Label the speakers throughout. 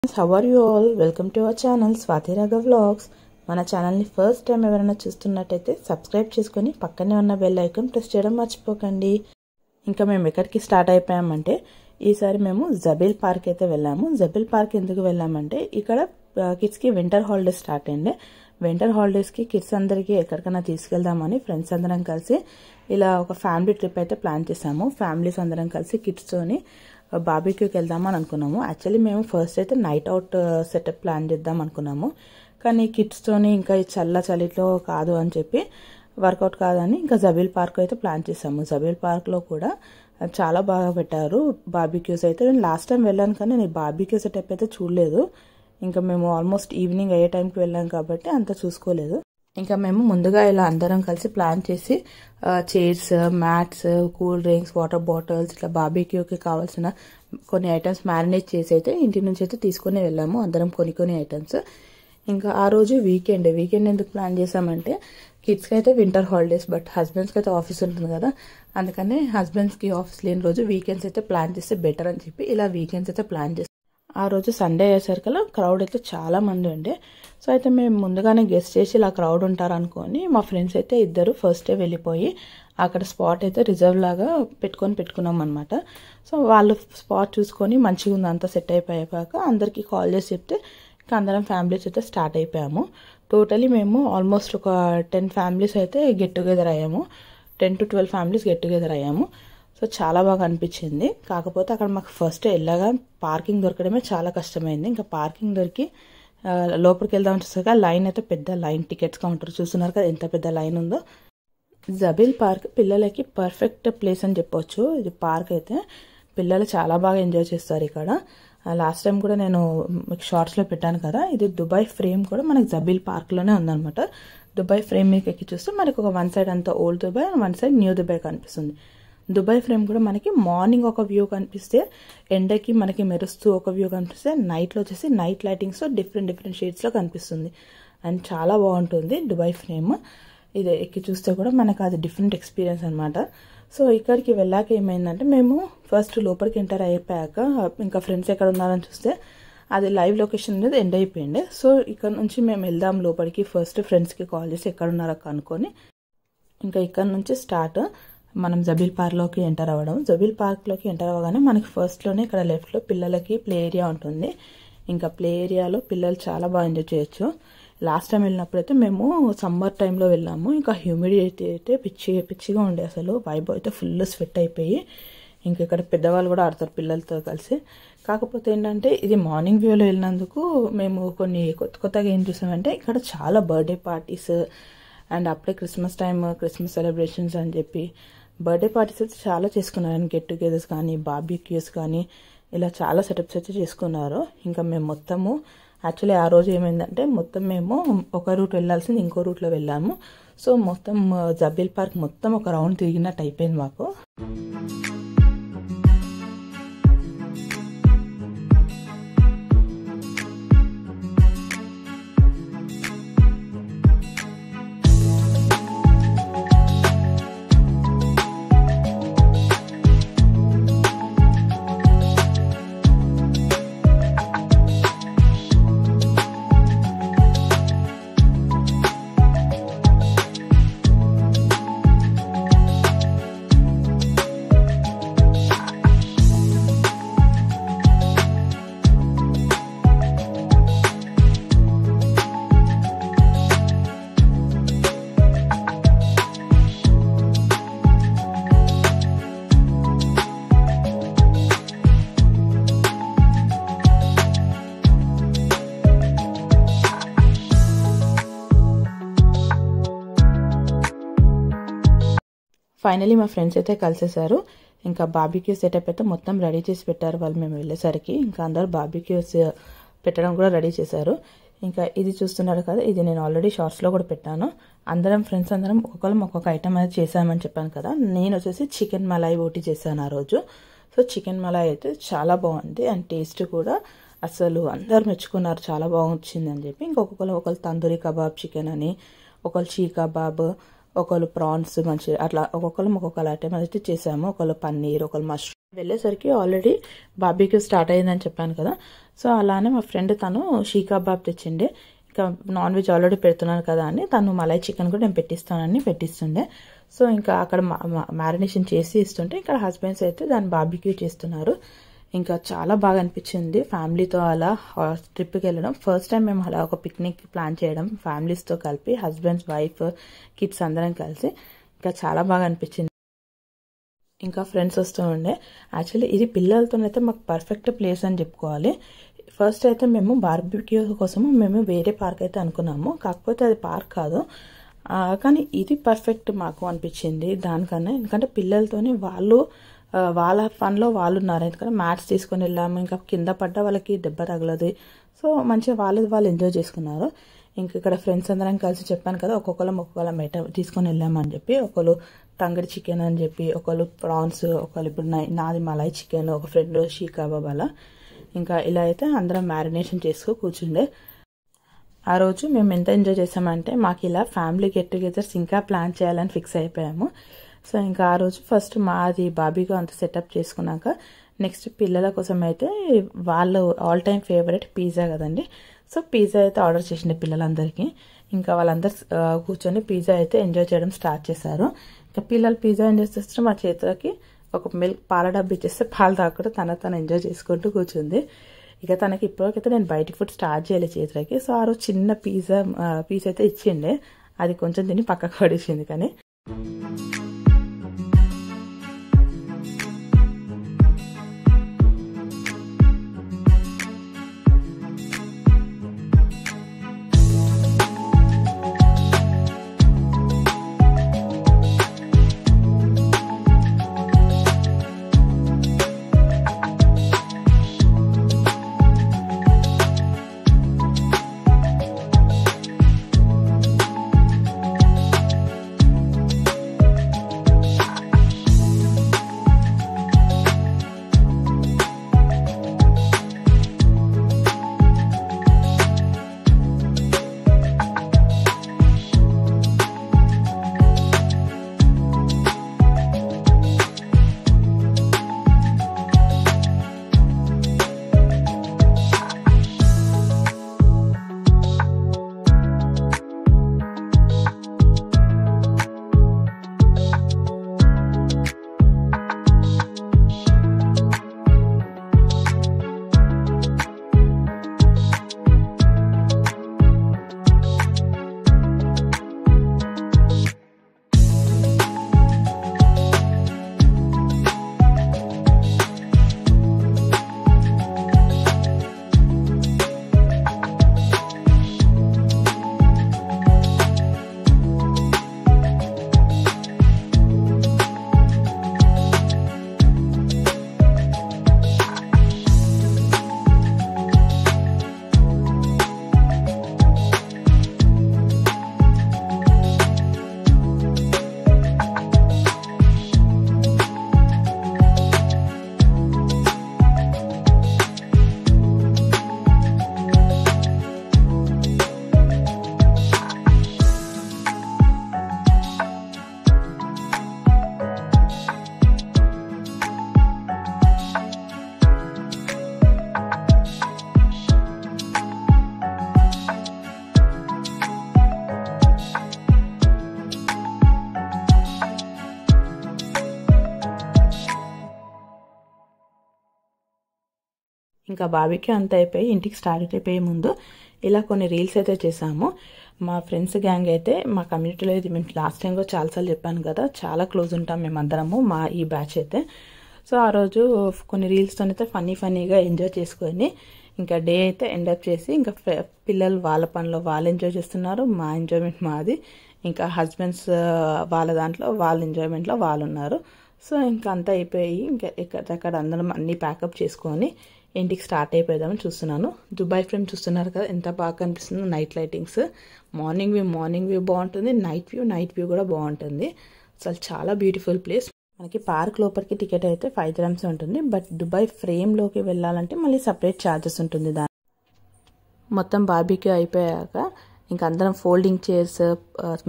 Speaker 1: How are you all? Welcome to our channel Swati Raga Vlogs. మన ఛానల్ని first time ఎవరైనా చూస్తున్నట్టయితే subscribe చేసుకొని పక్కనే ఉన్న బెల్ ఐకాన్ ప్రెస్ చేయడం మర్చిపోకండి. ఇంకా మేము ఎక్కడికి స్టార్ట్ అయిపోయామంటే ఈసారి మేము జబీల్ పార్క్ అయితే వెళ్ళాము. జబీల్ పార్క్ ఎందుకు వెళ్ళామంటే ఇక్కడ కిడ్స్కి వింటర్ హాలిడేస్ స్టార్ట్ అయింది. వింటర్ హాలిడేస్కి కిడ్స్ అందరికీ ఎక్కడికైనా తీసుకెళ్దామని ఫ్రెండ్స్ అందరం కలిసి ఇలా ఒక ఫ్యామిలీ ట్రిప్ అయితే ప్లాన్ చేసాము. ఫ్యామిలీస్ అందరం కలిసి కిడ్స్తోని బార్బిక్యూకి వెళ్దామని అనుకున్నాము. యాక్చువల్లీ మేము ఫస్ట్ అయితే నైట్ అవుట్ సెటప్ ప్లాన్ చేద్దాం అనుకున్నాము. కానీ కిడ్స్తోని ఇంకా ఈ చలిలో కాదు అని చెప్పి వర్కౌట్ కాదని ఇంకా జబీల్ పార్క్ అయితే ప్లాన్ చేసాము. జబీల్ పార్క్లో కూడా చాలా బాగా పెట్టారు బార్బిక్యూస్ అయితే. నేను లాస్ట్ టైం వెళ్ళాను కానీ నేను బార్బిక్యూ సెటప్ అయితే చూడలేదు. ఇంకా మేము ఆల్మోస్ట్ ఈవినింగ్ అయ్యే టైంకి వెళ్ళాం కాబట్టి అంత చూసుకోలేదు. ఇంకా మేము ముందుగా ఇలా అందరం కలిసి ప్లాన్ చేసి chairs, mats, cool drinks, water bottles, ఇట్లా బార్బిక్యూకి కావాల్సిన కొన్ని ఐటమ్స్ మ్యారినేట్ చేసి అయితే ఇంటి నుంచి అయితే తీసుకుని వెళ్ళాము అందరం కొన్ని ఐటమ్స్. ఇంకా ఆ రోజు వీకెండ్ ఎందుకు ప్లాన్ చేసామంటే కిడ్స్కి అయితే వింటర్ హాలిడేస్, బట్ హస్బెండ్స్కి అయితే ఆఫీస్ ఉంటుంది కదా, అందుకనే హస్బెండ్స్కి ఆఫీస్ లేని రోజు వీకెండ్స్ అయితే ప్లాన్ చేస్తే బెటర్ అని చెప్పి ఇలా వీకెండ్స్ అయితే ప్లాన్ చేస్తాం. ఆ రోజు సండే అయ్యేసరికల్లా క్రౌడ్ అయితే చాలా మంది ఉండే. సో అయితే మేము ముందుగానే గెస్ట్ చేసి ఇలా క్రౌడ్ ఉంటారు అనుకొని మా ఫ్రెండ్స్ అయితే ఇద్దరు ఫస్ట్ డే వెళ్ళిపోయి అక్కడ స్పాట్ అయితే రిజర్వ్ లాగా పెట్టుకున్నాం అనమాట. సో వాళ్ళు స్పాట్ చూసుకొని మంచిగా ఉంది అంతా సెట్ అయిపోయాక అందరికీ కాల్ చేసి చెప్తే ఇంకా అందరం ఫ్యామిలీస్ అయితే స్టార్ట్ అయిపోయాము. టోటలీ మేము ఆల్మోస్ట్ ఒక 10 ఫ్యామిలీస్ అయితే గెట్ టుగెదర్ అయ్యాము. 10 to 12 ఫ్యామిలీస్ గెట్ టుగెదర్ అయ్యాము. సో చాలా బాగా అనిపించింది. కాకపోతే అక్కడ మాకు ఫస్ట్ వెళ్ళగా పార్కింగ్ దొరకడమే చాలా కష్టమైంది. ఇంకా పార్కింగ్ దొరికి లోపలికి వెళ్దామని చూసాక లైన్ అయితే పెద్ద లైన్, టికెట్స్ కౌంటర్ చూస్తున్నారు కదా ఎంత పెద్ద లైన్ ఉందో. జబీల్ పార్క్ పిల్లలకి పర్ఫెక్ట్ ప్లేస్ అని చెప్పొచ్చు. ఇది పార్క్ అయితే పిల్లలు చాలా బాగా ఎంజాయ్ చేస్తారు ఇక్కడ. లాస్ట్ టైం కూడా నేను మీకు షార్ట్స్లో పెట్టాను కదా, ఇది దుబాయ్ ఫ్రేమ్ కూడా మనకి జబీల్ పార్క్లోనే ఉందన్నమాట. దుబాయ్ ఫ్రేమ్ మీకు ఎక్కి చూస్తే మనకి ఒక వన్ సైడ్ అంతా old Dubai, one side new Dubai కనిపిస్తుంది. దుబాయ్ ఫ్రేమ్ కూడా మనకి మార్నింగ్ ఒక వ్యూ కనిపిస్తే, ఎండకి మనకి మెరుస్తూ ఒక వ్యూ కనిపిస్తే, నైట్లో వచ్చేసి నైట్ లైటింగ్స్తో డిఫరెంట్ షేడ్స్లో కనిపిస్తుంది. అండ్ చాలా బాగుంటుంది దుబాయ్ ఫ్రేమ్. ఇది ఎక్కి చూస్తే కూడా మనకు అది డిఫరెంట్ ఎక్స్పీరియన్స్ అనమాట. సో ఇక్కడికి వెళ్ళాక ఏమైందంటే మేము ఫస్ట్ లోపలికి ఎంటర్ అయిపోయాక ఇంకా ఫ్రెండ్స్ ఎక్కడ ఉన్నారని చూస్తే అది లైవ్ లొకేషన్ అనేది ఎండ్ అయిపోయింది. సో ఇక్కడ నుంచి మేము వెళ్దాం లోపలికి, ఫస్ట్ ఫ్రెండ్స్కి కాల్ చేసి ఎక్కడ ఉన్నారో కనుక్కొని ఇంకా ఇక్కడ నుంచి స్టార్ట్ మనం జబీల్ పార్క్లోకి ఎంటర్ అవ్వడం. జబీల్ పార్క్లోకి ఎంటర్ అవ్వగానే మనకి ఫస్ట్లోనే ఇక్కడ లెఫ్ట్లో పిల్లలకి ప్లే ఏరియా ఉంటుంది. ఇంకా ప్లే ఏరియాలో పిల్లలు చాలా బాగా ఎంజాయ్ చేయొచ్చు. లాస్ట్ టైం వెళ్ళినప్పుడైతే మేము సమ్మర్ టైంలో వెళ్ళాము. ఇంకా హ్యూమిడిటీ అయితే పిచ్చిగా ఉండే, అసలు వైబ్ అయితే ఫుల్ స్వెట్ అయిపోయి ఇంకా ఇక్కడ పెద్దవాళ్ళు కూడా ఆడతారు పిల్లలతో కలిసి. కాకపోతే ఏంటంటే ఇది మార్నింగ్ వ్యూలో వెళ్ళినందుకు మేము కొన్ని కొత్తగా ఏం చూసామంటే ఇక్కడ చాలా బర్త్డే పార్టీస్ అండ్ అప్పుడే క్రిస్మస్ సెలబ్రేషన్స్ అని చెప్పి బర్త్డే పార్టీస్ అయితే చాలా చేసుకున్నారు. గెట్ టుగెదర్స్ కానీ, బార్బిక్యూస్ కానీ, ఇలా చాలా సెటప్స్ అయితే చేసుకున్నారు. ఇంకా మేము మొత్తము యాక్చువల్లీ ఆ రోజు ఏమైందంటే మొత్తం మేము ఒక రూట్ వెళ్ళాల్సింది ఇంకో రూట్లో వెళ్ళాము. సో మొత్తం జబీల్ పార్క్ మొత్తం ఒక రౌండ్ తిరిగినట్టు అయిపోయింది మాకు. ఫైనలీ మా ఫ్రెండ్స్ అయితే కలిసేసారు. ఇంకా బార్బిక్యూ సెటప్ అయితే మొత్తం రెడీ చేసి పెట్టారు వాళ్ళు మేము వెళ్ళేసరికి. ఇంకా అందరు బార్బిక్యూస్ పెట్టడం కూడా రెడీ చేశారు. ఇంకా ఇది చూస్తున్నారు కదా, ఇది నేను ఆల్రెడీ షార్ట్స్లో కూడా పెట్టాను. అందరం ఫ్రెండ్స్ అందరం ఒక్కొక్క ఐటమ్ అయితే చేసామని చెప్పాను కదా. నేను వచ్చేసి చికెన్ మలాయ్ ఓటీ చేశాను ఆ రోజు. సో చికెన్ మలాయ్ అయితే చాలా బాగుంది అండ్ టేస్ట్ కూడా అసలు అందరు మెచ్చుకున్నారు, చాలా బాగుంది అని చెప్పి. ఇంకొకరు తందూరి కబాబ్ చికెన్ అని, ఒకళ్ళు చీ కబాబ్, ఒకళ్ళు ప్రాన్స్ మంచి అట్లా ఒక్కొక్కరు ఐటమ్ అయితే చేసాము. ఒకళ్ళు పన్నీర్, ఒకళ్ళు మష్రూమ్, వెళ్ళేసరికి ఆల్రెడీ బార్బీక్యూ స్టార్ట్ అయిందని చెప్పాను కదా. సో అలానే మా ఫ్రెండ్ తను షీక్ కబాబ్ తెచ్చిండే. ఇంకా నాన్ వెజ్ ఆల్రెడీ పెడుతున్నాను కదా అని తను మలై చికెన్ కూడా నేను పెట్టిస్తుండే. సో ఇంకా అక్కడ మ్యారినేషన్ చేసి ఇస్తుంటే ఇక్కడ హస్బెండ్స్ అయితే దాన్ని బార్బీక్యూ చేస్తున్నారు. ఇంకా చాలా బాగా అనిపించింది ఫ్యామిలీతో అలా ట్రిప్కి వెళ్ళడం. ఫస్ట్ టైం మేము అలా ఒక పిక్నిక్ ప్లాన్ చేయడం ఫ్యామిలీస్తో కలిపి, హస్బెండ్స్, వైఫ్, కిడ్స్ అందరం కలిసి. ఇంకా చాలా బాగా అనిపించింది. ఇంకా ఫ్రెండ్స్ వస్తూ ఉండే. యాక్చువల్లీ ఇది పిల్లలతోనైతే మాకు పర్ఫెక్ట్ ప్లేస్ అని చెప్పుకోవాలి. ఫస్ట్ అయితే మేము బార్బిక్యూ కోసము మేము వేరే పార్క్ అయితే అనుకున్నాము, కాకపోతే అది పార్క్ కాదు. కానీ ఇది పర్ఫెక్ట్ మాకు అనిపించింది దానికన్నా. ఎందుకంటే పిల్లలతోని వాళ్ళ ఫన్లో వాళ్ళు ఉన్నారు. ఎందుకంటే మ్యాట్స్ తీసుకొని వెళ్ళాము, ఇంకా కింద పడ్డ వాళ్ళకి దెబ్బ తగలదు. సో మంచిగా వాళ్ళు ఎంజాయ్ చేసుకున్నారు. ఇంక ఇక్కడ ఫ్రెండ్స్ అందరం కలిసి చెప్పాను కదా, ఒక్కొక్కరం ఐటమ్ తీసుకొని వెళ్ళామని చెప్పి. ఒకళ్ళు తంగడి చికెన్ అని చెప్పి, ఒకళ్ళు ప్రాన్స్, ఒకళ్ళు ఇప్పుడు నాది మలై చికెన్, ఒక ఫ్రెండ్ షీక్ కబాబ్ అలా. ఇంకా ఇలా అయితే అందరం మ్యారినేషన్ చేసుకో కూర్చుండే. ఆ రోజు మేము ఎంత ఎంజాయ్ చేసామంటే మాకు ఇలా ఫ్యామిలీ గెట్ టుగెదర్స్ ఇంకా ప్లాన్ చేయాలని ఫిక్స్ అయిపోయాము. సో ఇంకా ఆ రోజు ఫస్ట్ మాది బాబీగా అంత సెటప్ చేసుకున్నాక నెక్స్ట్ పిల్లల కోసం అయితే వాళ్ళు ఆల్ టైమ్ ఫేవరెట్ పిజ్జా కదండి. సో పిజ్జా అయితే ఆర్డర్ చేసిండే పిల్లలందరికీ. ఇంకా వాళ్ళందరూ కూర్చొని పిజ్జా అయితే ఎంజాయ్ చేయడం స్టార్ట్ చేశారు. ఇంకా పిల్లలు పిజ్జా ఎంజాయ్ చేస్తే మా చేతులకి ఒక పాల డబ్బు ఇచ్చేస్తే పాలు తాకుండా తను ఎంజాయ్ చేసుకుంటూ కూర్చుంది. ఇక తనకి ఇప్పటికైతే నేను బయటికి ఫుడ్ స్టార్ట్ చేయలేదు చేతులకి. సో ఆ రోజు చిన్న పీస్ అయితే ఇచ్చిండే, అది కొంచెం తిని పక్కకు పడేసింది. కానీ ఇంకా బార్బీక్యూ అంతా అయిపోయి ఇంటికి స్టార్ట్ అయిపోయే ముందు ఇలా కొన్ని రీల్స్ అయితే చేసాము. మా ఫ్రెండ్స్ గ్యాంగ్ అయితే మా కమ్యూనిటీలో ఇది మేము లాస్ట్ టైం కూడా చాలాసార్లు చెప్పాను కదా, చాలా క్లోజ్ ఉంటాం మేమందరము మా ఈ బ్యాచ్ అయితే. సో ఆ రోజు కొన్ని రీల్స్తో అయితే ఫన్నీగా ఎంజాయ్ చేసుకొని ఇంకా డే అయితే ఎండప్ చేసి ఇంకా పిల్లలు వాళ్ళ పనిలో వాళ్ళు ఎంజాయ్ చేస్తున్నారు, మా ఎంజాయ్మెంట్ మాది. ఇంకా హస్బెండ్స్ వాళ్ళ దాంట్లో వాళ్ళ ఎంజాయ్మెంట్లో వాళ్ళు ఉన్నారు. సో ఇంకా అంతా అయిపోయి ఇంకా ఎక్కడక్కడ అందరం అన్నీ ప్యాకప్ చేసుకొని ఇంటికి స్టార్ట్ అయిపోదామని చూస్తున్నాను. దుబాయ్ ఫ్రేమ్ చూస్తున్నారు కదా ఎంత బాగా కనిపిస్తుందో. నైట్ లైటింగ్స్, మార్నింగ్ వ్యూ బాగుంటుంది, నైట్ వ్యూ కూడా బాగుంటుంది. అసలు చాలా బ్యూటిఫుల్ ప్లేస్. మనకి పార్క్ లోపలికి టికెట్ అయితే 5 dirhams ఉంటుంది. బట్ దుబాయ్ ఫ్రేమ్లోకి వెళ్ళాలంటే మళ్ళీ సపరేట్ ఛార్జెస్ ఉంటుంది. దాని మొత్తం బార్బీక్యూ అయిపోయాక ఇంకా అందరం ఫోల్డింగ్ చైర్స్,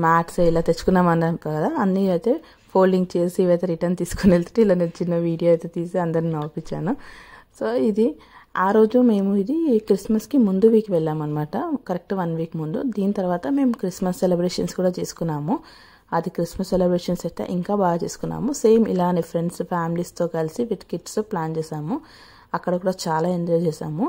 Speaker 1: మ్యాట్స్ ఇలా తెచ్చుకున్నాం అన్నాం కదా, అన్నీ అయితే ఫోల్డింగ్ చేసి ఇవైతే రిటర్న్ తీసుకుని వెళ్తే ఇలా నేను చిన్న వీడియో అయితే తీసి అందరిని నవ్వించాను. సో ఇది ఆ రోజు మేము ఇది క్రిస్మస్కి ముందు వీక్ వెళ్ళామన్నమాట, కరెక్ట్ 1 వీక్ ముందు. దీని తర్వాత మేము క్రిస్మస్ సెలబ్రేషన్స్ కూడా చేసుకున్నాము. అది క్రిస్మస్ సెలబ్రేషన్స్ అయితే ఇంకా బాగా చేసుకున్నాము. సేమ్ ఇలానే ఫ్రెండ్స్ ఫ్యామిలీస్తో కలిసి విత్ కిడ్స్ ప్లాన్ చేసాము. అక్కడ కూడా చాలా ఎంజాయ్ చేసాము.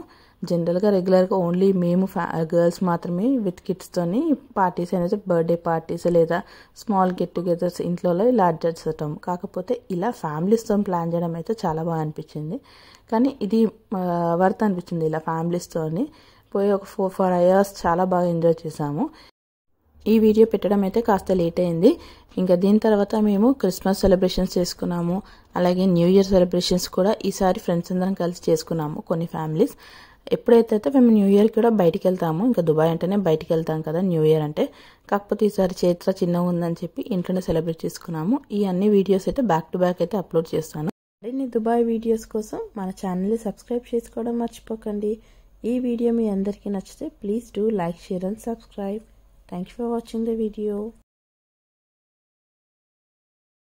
Speaker 1: జనరల్గా రెగ్యులర్గా ఓన్లీ మేము గర్ల్స్ మాత్రమే విత్ కిడ్స్తోని పార్టీస్ అనేది బర్త్డే పార్టీస్ లేదా స్మాల్ గెట్ టుగెదర్స్ ఇంట్లో ఇలా అడ్జస్ట్ చేస్తాం. కాకపోతే ఇలా ఫ్యామిలీస్తో ప్లాన్ చేయడం అయితే చాలా బాగా అనిపించింది. కానీ ఇది వర్త్ అనిపించింది. ఇలా ఫ్యామిలీస్తోని పోయి ఒక 4 అవర్స్ చాలా బాగా ఎంజాయ్ చేసాము. ఈ వీడియో పెట్టడం అయితే కాస్త లేట్ అయింది. ఇంకా దీని తర్వాత మేము క్రిస్మస్ సెలబ్రేషన్స్ చేసుకున్నాము. అలాగే న్యూ ఇయర్ సెలబ్రేషన్స్ కూడా ఈసారి ఫ్రెండ్స్ అందరం కలిసి చేసుకున్నాము కొన్ని ఫ్యామిలీస్. ఎప్పుడైతే మేము న్యూ ఇయర్ కూడా బయటికి వెళ్తాము, ఇంకా దుబాయ్ అంటేనే బయటికి వెళ్తాం కదా న్యూ ఇయర్ అంటే. కాకపోతే ఈసారి చేతిలో చిన్నగా ఉందని చెప్పి ఇంట్లోనే సెలబ్రేట్ చేసుకున్నాము. ఈ అన్ని వీడియోస్ అయితే బ్యాక్ టు బ్యాక్ అయితే అప్లోడ్ చేస్తాను. మరిన్ని దుబాయ్ వీడియోస్ కోసం మన ఛానల్ని సబ్స్క్రైబ్ చేసుకోవడం మర్చిపోకండి. ఈ వీడియో మీ అందరికీ నచ్చితే please do like, share and subscribe. Thank you for watching the video.